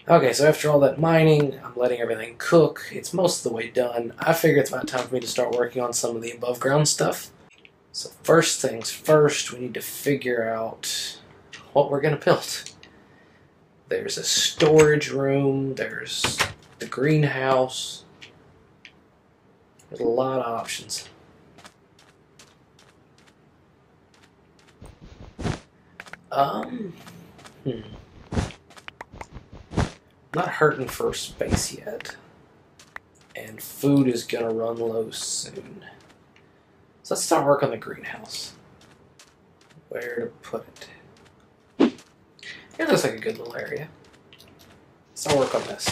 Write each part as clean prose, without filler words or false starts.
Okay, so after all that mining, I'm letting everything cook. It's most of the way done. I figure it's about time for me to start working on some of the above ground stuff. So first things first, we need to figure out what we're going to build. There's a storage room, there's the greenhouse. There's a lot of options. Not hurting for space yet. And food is gonna run low soon. So let's start work on the greenhouse. Where to put it? It looks like a good little area. Let's start work on this.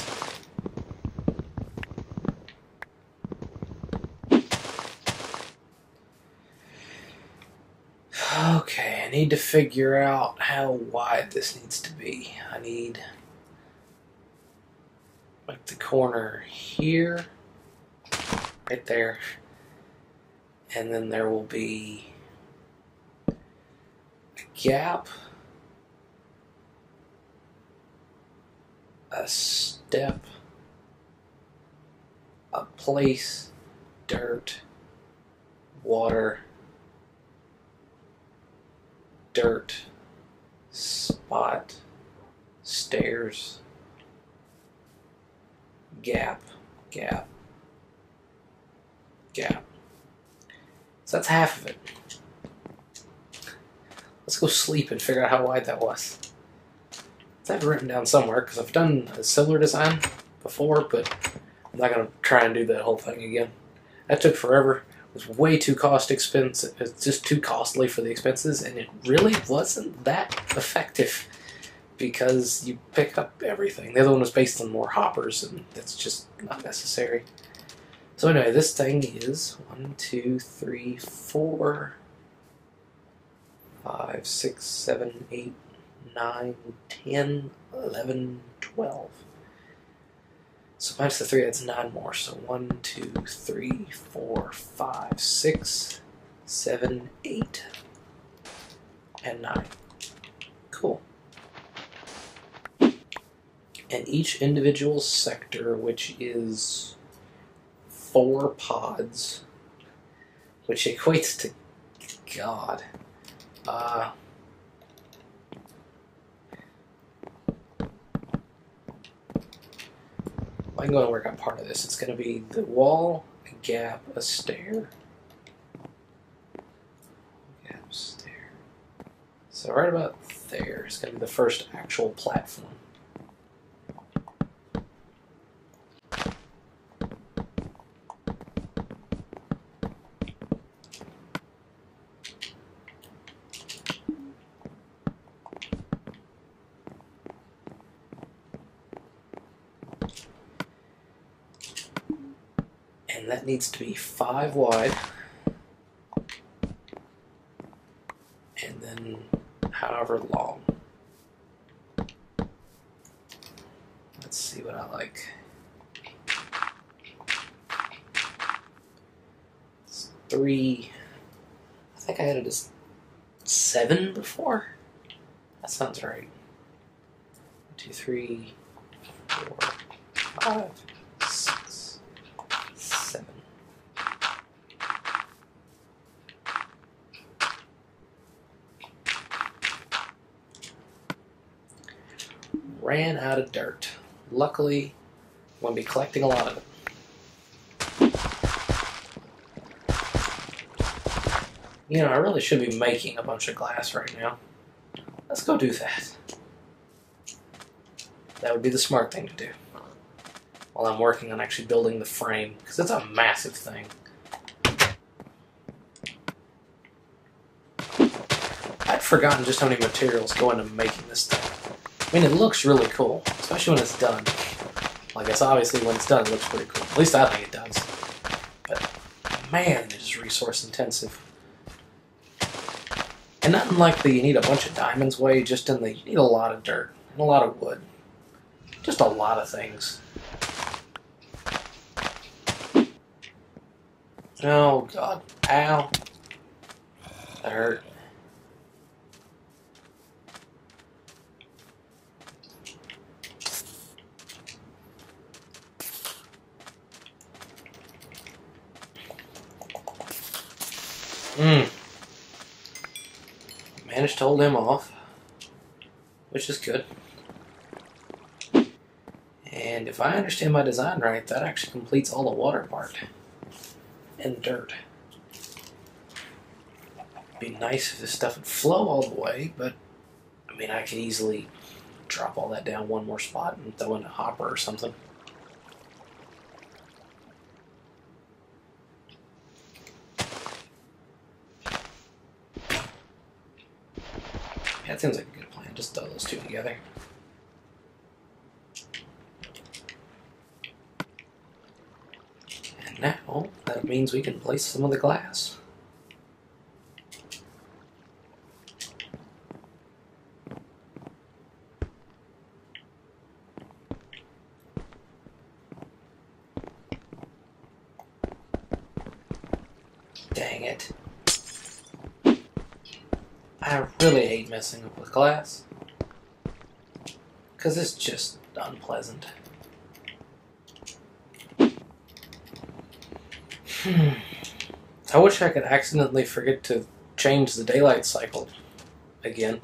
Okay, I need to figure out how wide this needs to be. I need like the corner here, right there, and then there will be a gap, a step, a place, dirt, water, dirt, spot, stairs, gap, gap, gap. So that's half of it. Let's go sleep and figure out how wide that was. I have it written down somewhere because I've done a similar design before, but I'm not going to try and do that whole thing again. That took forever. It was way too expensive. It's just too costly for the expenses, and it really wasn't that effective because you pick up everything. The other one was based on more hoppers, and that's just not necessary. So anyway, this thing is 1, 2, 3, 4, 5, 6, 7, 8, 9, 10, 11, 12. So minus the 3, that's 9 more. So 1, 2, 3, 4, 5, 6, 7, 8, and 9. Cool. And each individual sector, which is 4 pods, which equates to, God, I'm going to work on part of this. It's going to be the wall, a gap, a stair. Gap, stair. So right about there is going to be the first actual platform. And that needs to be 5 wide. And then however long. Let's see what I like. It's 3. I think I had it as 7 before. That sounds right. 1, 2, 3, 4, 5, 6, 7. Ran out of dirt. Luckily, I'm going to be collecting a lot of it. You know, I really should be making a bunch of glass right now. Let's go do that. That would be the smart thing to do. While I'm working on actually building the frame, because it's a massive thing. I'd forgotten just how many materials go into making this thing. I mean, it looks really cool, especially when it's done. Well, I guess obviously when it's done, it looks pretty cool. At least I think it does. But man, it is resource intensive. And not in like the you need a bunch of diamonds way, just in the you need a lot of dirt and a lot of wood. Just a lot of things. Oh God, ow. That hurt. Managed to hold him off, which is good. And if I understand my design right, that actually completes all the water part and dirt. It'd be nice if this stuff would flow all the way, but I mean, I could easily drop all that down one more spot and throw in a hopper or something. Yeah, that seems like a good plan. Just throw those two together. And now, that means we can place some of the glass. Dang it. I really hate messing up with glass, because it's just unpleasant. I wish I could accidentally forget to change the daylight cycle again,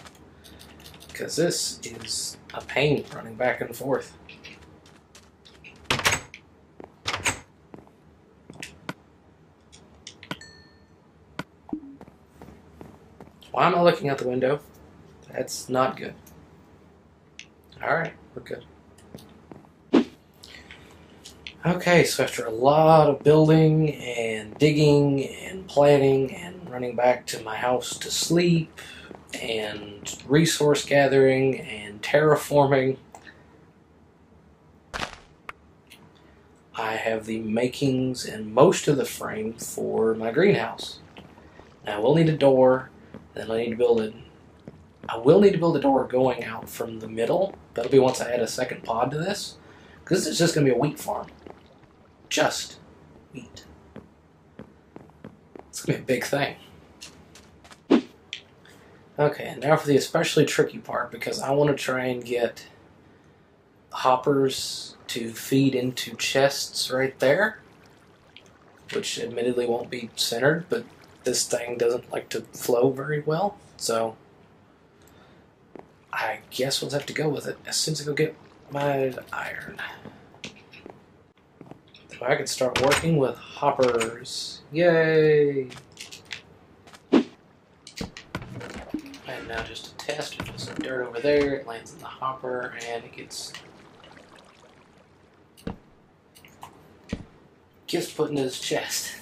because this is a pain running back and forth. Why am I looking out the window? That's not good. Alright, we're good. Okay, so after a lot of building and digging and planning and running back to my house to sleep and resource gathering and terraforming, I have the makings and most of the frame for my greenhouse. Now I will need a door. Then I need to build it. I will need to build a door going out from the middle. That'll be once I add a second pod to this. Because this is just going to be a wheat farm. Just wheat. It's going to be a big thing. Okay, and now for the especially tricky part, because I want to try and get hoppers to feed into chests right there. Which admittedly won't be centered, but this thing doesn't like to flow very well, so I guess we'll have to go with it as soon as I go get my iron. So I can start working with hoppers. Yay! And now just to test, we put some dirt over there, it lands in the hopper, and it gets put in his chest.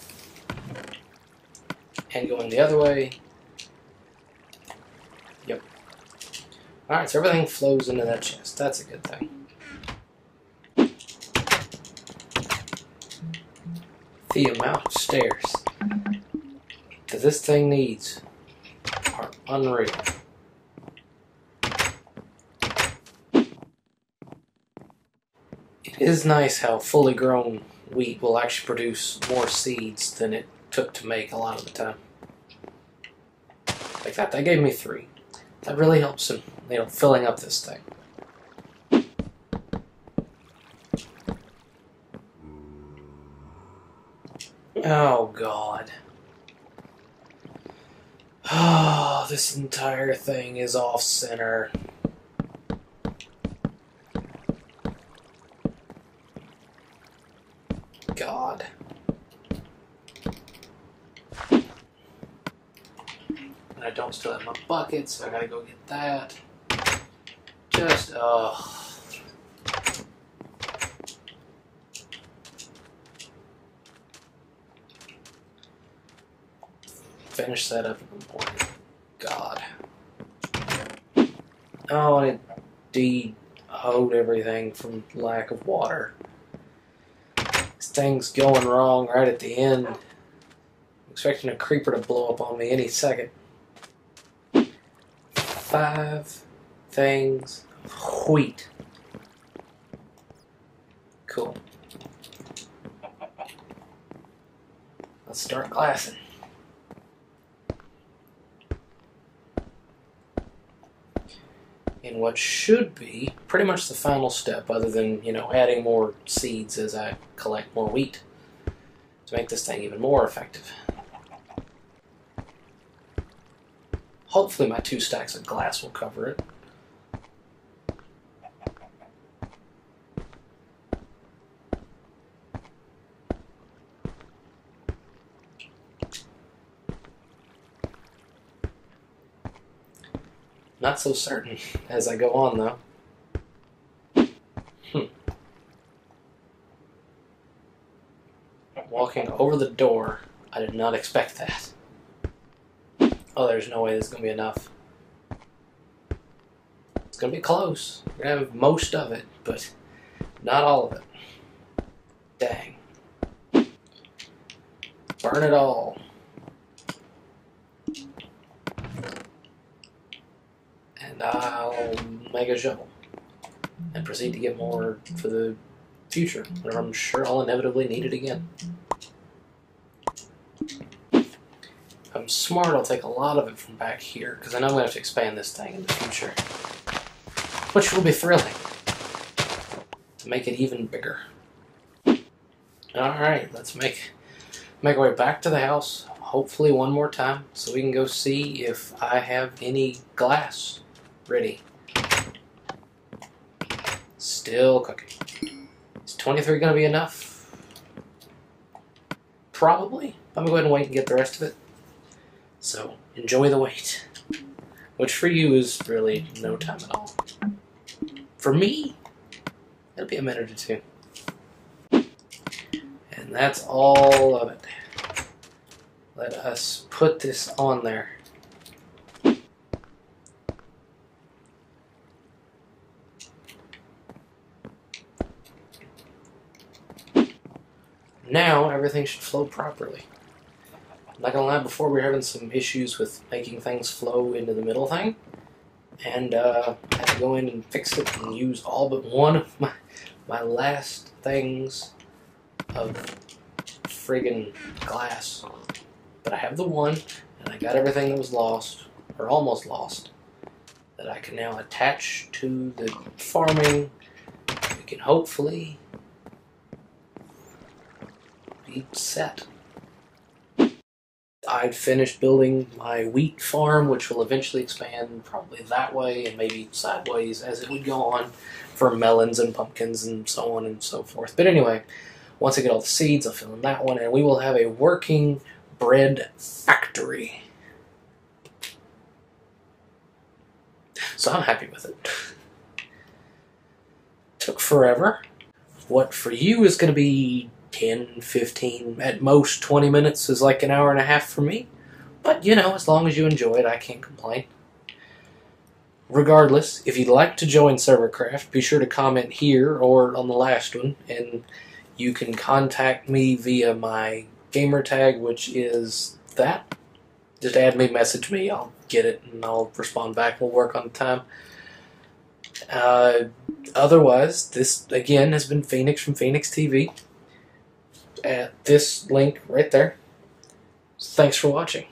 And going the other way. Yep. Alright, so everything flows into that chest. That's a good thing. The amount of stairs that this thing needs are unreal. It is nice how fully grown wheat will actually produce more seeds than it took to make a lot of the time. Like that gave me 3. That really helps in, filling up this thing. Oh God. Oh, this entire thing is off center. God. And I don't still have my bucket, so I gotta go get that. Just, finish that up in the morning. God. Oh, and it de-hoed everything from lack of water. This thing's going wrong right at the end. I'm expecting a creeper to blow up on me any second. 5 things of wheat. Cool. Let's start glassing. In what should be pretty much the final step, other than, adding more seeds as I collect more wheat to make this thing even more effective. Hopefully my 2 stacks of glass will cover it. Not so certain as I go on, though. Walking over the door, I did not expect that. Oh, there's no way this is going to be enough. It's going to be close. We're going to have most of it, but not all of it. Dang. Burn it all. And I'll make a shovel. And proceed to get more for the future, where I'm sure I'll inevitably need it again. If I'm smart, I'll take a lot of it from back here, because I know I'm going to have to expand this thing in the future. Which will be thrilling. To make it even bigger. Alright, let's make our way back to the house, hopefully one more time, so we can go see if I have any glass ready. Still cooking. Is 23 going to be enough? Probably. I'm going to go ahead and wait and get the rest of it. So, enjoy the wait. Which for you is really no time at all. For me, it'll be a minute or two. And that's all of it. Let us put this on there. Now everything should flow properly. I'm not gonna lie, before we were having some issues with making things flow into the middle thing, and I had to go in and fix it and use all but one of my last things of friggin' glass. But I have the one, and I got everything that was lost, or almost lost, that I can now attach to the farming. We can hopefully be set. I'd finished building my wheat farm, which will eventually expand probably that way and maybe sideways as it would go on for melons and pumpkins and so on and so forth. But anyway, once I get all the seeds, I'll fill in that one, and we will have a working bread factory. So I'm happy with it. Took forever. What for you is going to be 10, 15, at most 20 minutes is like an hour and a half for me. But, you know, as long as you enjoy it, I can't complain. Regardless, if you'd like to join Servercraft, be sure to comment here or on the last one, and you can contact me via my gamer tag, which is that. Just add me, message me, I'll get it, and I'll respond back. We'll work on the time. Otherwise, this, again, has been Phoenix from Phoenix TV. At this link right there. Thanks for watching.